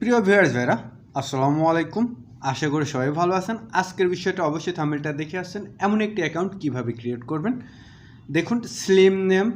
প্রিয় ভিউয়ার্স ভাইরা আসসালামু আলাইকুম। আশা করি সবাই ভালো আছেন। আজকের বিষয়টা অবশ্যই থাম্বনেলটা দেখে আসছেন। এমন একটি অ্যাকাউন্ট কিভাবে ক্রিয়েট করবেন দেখুন। স্লিম নেম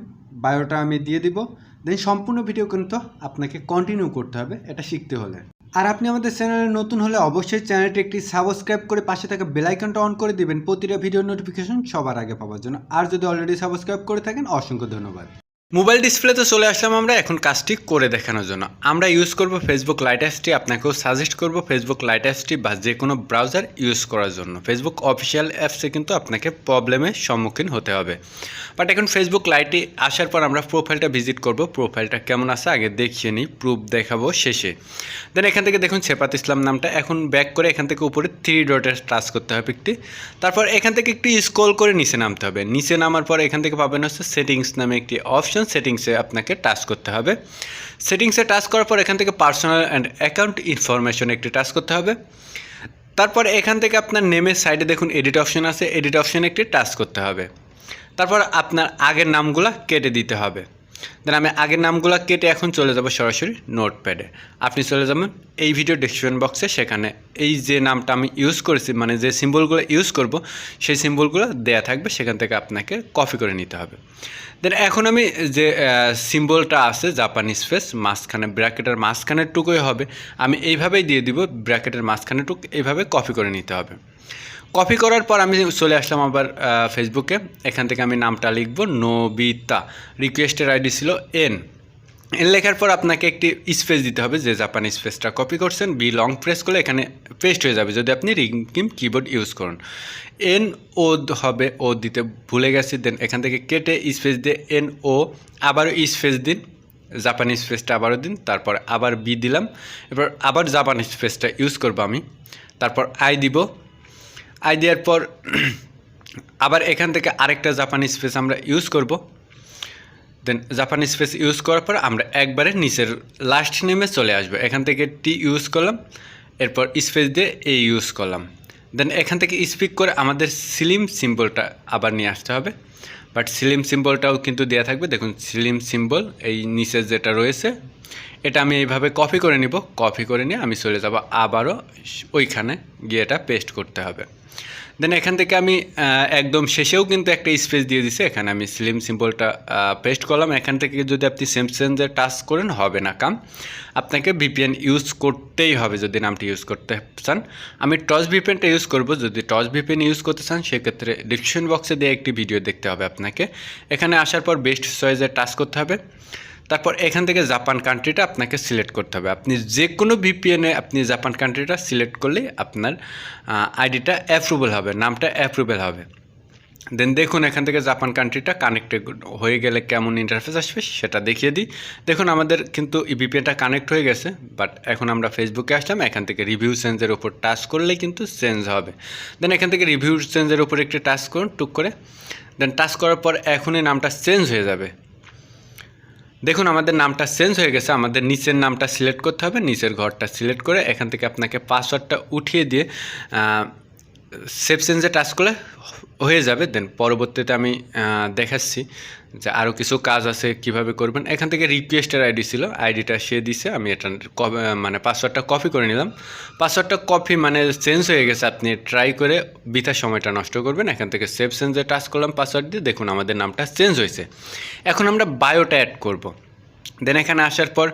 বায়োটা আমি দিয়ে দিব, দেন সম্পূর্ণ ভিডিও কিন্তু আপনাকে কন্টিনিউ করতে হবে এটা শিখতে হলে। আর আপনি আমাদের চ্যানেলে নতুন হলে অবশ্যই চ্যানেলটি একটি সাবস্ক্রাইব করে পাশে থাকা বেল আইকনটা অন করে দিবেন প্রতিটা ভিডিও নোটিফিকেশন সবার আগে পাওয়ার জন্য। আর যদি অলরেডি সাবস্ক্রাইব করে থাকেন অসংখ্য ধন্যবাদ। মোবাইল ডিসপ্লেতে চলে আসলাম আমরা এখন কাজটি করে দেখানোর জন্য। আমরা ইউজ করব ফেসবুক লাইট অ্যাপসটি। আপনাকেও সাজেস্ট করব ফেসবুক লাইট অ্যাপসটি বা যে কোনো ব্রাউজার ইউজ করার জন্য। ফেসবুক অফিসিয়াল অ্যাপসে কিন্তু আপনাকে প্রবলেমের সম্মুখীন হতে হবে। বাট এখন ফেসবুক লাইটে আসার পর আমরা প্রোফাইলটা ভিজিট করব। প্রোফাইলটা কেমন আছে আগে দেখিয়ে নিই, প্রুফ দেখাবো শেষে। দেন এখান থেকে দেখুন সেপাত ইসলাম নামটা, এখন ব্যাক করে এখান থেকে উপরে 3 ডটের টাচ করতে হবে একটি। তারপর এখান থেকে একটু স্ক্রল করে নিচে নামতে হবে। নিচে নামার পর এখান থেকে পাবেন হচ্ছে সেটিংস নামে একটি অপশন। সেটিংসে আপনাকে টাচ করতে হবে। সেটিংসে টাচ করার পর এখান থেকে পার্সোনাল অ্যান্ড অ্যাকাউন্ট ইনফরমেশন একটি টাচ করতে হবে। তারপর এখান থেকে আপনার নেমের সাইডে দেখুন এডিট অপশন আছে, এডিট অপশন একটি টাচ করতে হবে। তারপর আপনার আগের নামগুলো কেটে দিতে হবে। দেন আমি আগের নামগুলো কেটে এখন চলে যাব সরাসরি নোটপ্যাডে। আপনি চলে যাবেন এই ভিডিও ডেসক্রিপশন বক্সে, সেখানে এই যে নামটা আমি ইউজ করেছি মানে যে সিম্বলগুলো ইউজ করব সেই সিম্বলগুলো দেয়া থাকবে, সেখান থেকে আপনাকে কপি করে নিতে হবে। দেন এখন আমি যে সিম্বলটা আছে জাপানিজ ফেস মাঝখানে ব্র্যাকেটের মাঝখানের টুকুই হবে, আমি এইভাবেই দিয়ে দিব। ব্র্যাকেটের মাঝখানের টুক এইভাবে কপি করে নিতে হবে। কপি করার পর আমি চলে আসলাম আবার ফেসবুকে। এখান থেকে আমি নামটা লিখব নবিতা, রিকোয়েস্টের আইডি ছিল এন লেখার পর আপনাকে একটি স্পেস দিতে হবে। যে জাপানি স্পেসটা কপি করছেন বি লং প্রেস করলে এখানে পেস্ট হয়ে যাবে যদি আপনি রিংকিম কিবোর্ড ইউজ করুন। এন ও হবে, ও দিতে ভুলে গেছি। দেন এখান থেকে কেটে স্পেস দিয়ে এন ও আবারও স্পেস দিন, জাপানি স্পেসটা আবারও দিন, তারপর আবার বি দিলাম। এবার আবার জাপানি স্পেসটা ইউজ করব আমি। তারপর আই দিব, আই দেওয়ার পর আবার এখান থেকে আরেকটা জাপানি স্পেস আমরা ইউজ করব। দেন জাপানি স্পেস ইউজ করার পর আমরা একবারে নিচের লাস্ট নেমে চলে আসবো। এখান থেকে টি ইউজ করলাম, এরপর স্পেস দিয়ে এ ইউজ করলাম। দেন এখান থেকে স্পিক করে আমাদের স্লিম সিম্বলটা আবার নিয়ে আসতে হবে। বাট স্লিম সিম্বলটাও কিন্তু দেওয়া থাকবে। দেখুন স্লিম সিম্বল এই নিচে যেটা রয়েছে এটা আমি এইভাবে কপি করে নিব। কপি করে নিয়ে আমি চলে যাব আবারও ওইখানে গিয়ে এটা পেস্ট করতে হবে। দেন এখান থেকে আমি একদম শেষেও কিন্তু একটা স্পেস দিয়ে দিছি, এখানে আমি স্লিম সিম্বলটা পেস্ট করলাম। এখান থেকে যদি আপনি সেম চেঞ্জে টাচ করেন হবে না কাম, আপনাকে ভিপিএন ইউজ করতেই হবে যদি নামটি ইউজ করতে চান। আমি টস ভিপিএনটা ইউজ করব। যদি টস ভিপিএন ইউজ করতে চান সেক্ষেত্রে ডিসক্রিপশন বক্সে দিয়ে একটি ভিডিও দেখতে হবে আপনাকে। এখানে আসার পর বেস্ট চয়েসে টাচ করতে হবে। তারপর এখান থেকে জাপান কান্ট্রিটা আপনাকে সিলেক্ট করতে হবে। আপনি যে কোনো ভিপিএনে আপনি জাপান কান্ট্রিটা সিলেক্ট করলেই আপনার আইডিটা অ্যাপ্রুভেল হবে, নামটা অ্যাপ্রুভেল হবে। দেন দেখুন এখান থেকে জাপান কান্ট্রিটা কানেক্টেড হয়ে গেলে কেমন ইন্টারফেস আসবে সেটা দেখিয়ে দিই। দেখুন আমাদের কিন্তু এই ভিপিএনটা কানেক্ট হয়ে গেছে। বাট এখন আমরা ফেসবুকে আসলাম, এখান থেকে রিভিউ চেঞ্জের উপর টাচ করলেই কিন্তু চেঞ্জ হবে। দেন এখান থেকে রিভিউ চেঞ্জের উপর একটি টাচ করুন টুক করে। দেন টাচ করার পর এখনই নামটা চেঞ্জ হয়ে যাবে। দেখুন আমাদের নামটা চেঞ্জ হয়ে গেছে। আমাদের নিচের নামটা সিলেক্ট করতে হবে, নিচের ঘরটা সিলেক্ট করে এখান থেকে আপনাকে পাসওয়ার্ডটা উঠিয়ে দিয়ে সেভ চেঞ্জে টাচ করলে হয়ে যাবে। দেন পরবর্তীতে আমি দেখাচ্ছি যে আরও কিছু কাজ আছে কিভাবে করবেন। এখান থেকে রিকোয়েস্টের আইডি ছিল, আইডিটা সে দিছে, আমি এটা মানে পাসওয়ার্ডটা কপি করে নিলাম। পাসওয়ার্ডটা কপি মানে চেঞ্জ হয়ে গেছে, আপনি ট্রাই করে বৃথা সময়টা নষ্ট করবেন। এখান থেকে সেভ চেঞ্জে টাচ করলাম পাসওয়ার্ড দিয়ে, দেখুন আমাদের নামটা চেঞ্জ হয়েছে। এখন আমরা বায়োটা অ্যাড করব। দেন এখানে আসার পর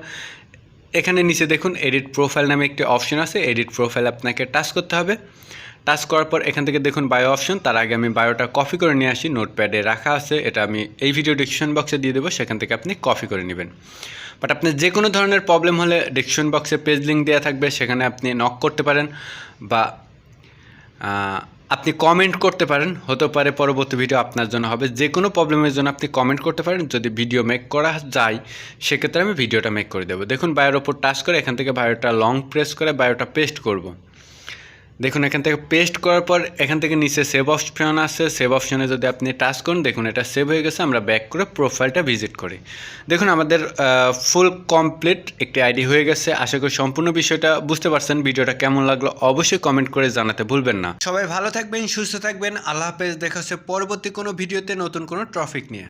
এখানে নিচে দেখুন এডিট প্রোফাইল নামে একটি অপশন আছে, এডিট প্রোফাইল আপনাকে টাচ করতে হবে। টাচ করার পর এখান থেকে দেখুন বায়ো অপশন, তার আগে আমি বায়োটা কপি করে নিয়ে আসি, নোটপ্যাডে রাখা আছে, এটা আমি এই ভিডিও ডিসক্রিপশন বক্সে দিয়ে দেবো, সেখান থেকে আপনি কপি করে নেবেন। বাট আপনার যে কোনো ধরনের প্রবলেম হলে ডিসক্রিপশন বক্সে পেজ লিঙ্ক দেওয়া থাকবে, সেখানে আপনি নক করতে পারেন বা আপনি কমেন্ট করতে পারেন, হতে পারে পরবর্তী ভিডিও আপনার জন্য হবে। যে কোনো প্রবলেমের জন্য আপনি কমেন্ট করতে পারেন, যদি ভিডিও মেক করা যায় সেক্ষেত্রে আমি ভিডিওটা মেক করে দেবো। দেখুন বায়োর ওপর টাচ করে এখান থেকে বায়োটা লং প্রেস করে বায়োটা পেস্ট করব। দেখুন এখান থেকে পেস্ট করার পর এখান থেকে নিচে সেভ অপশন আছে, সেভ অপশনে যদি আপনি টাচ করুন দেখুন এটা সেভ হয়ে গেছে। আমরা ব্যাক করে প্রোফাইলটা ভিজিট করি। দেখুন আমাদের ফুল কমপ্লিট একটি আইডি হয়ে গেছে। আশা করি সম্পূর্ণ বিষয়টা বুঝতে পারছেন। ভিডিওটা কেমন লাগলো অবশ্যই কমেন্ট করে জানাতে ভুলবেন না। সবাই ভালো থাকবেন, সুস্থ থাকবেন। আল্লাহ হাফেজ। দেখা হচ্ছে পরবর্তী কোনো ভিডিওতে নতুন কোনো টপিক নিয়ে।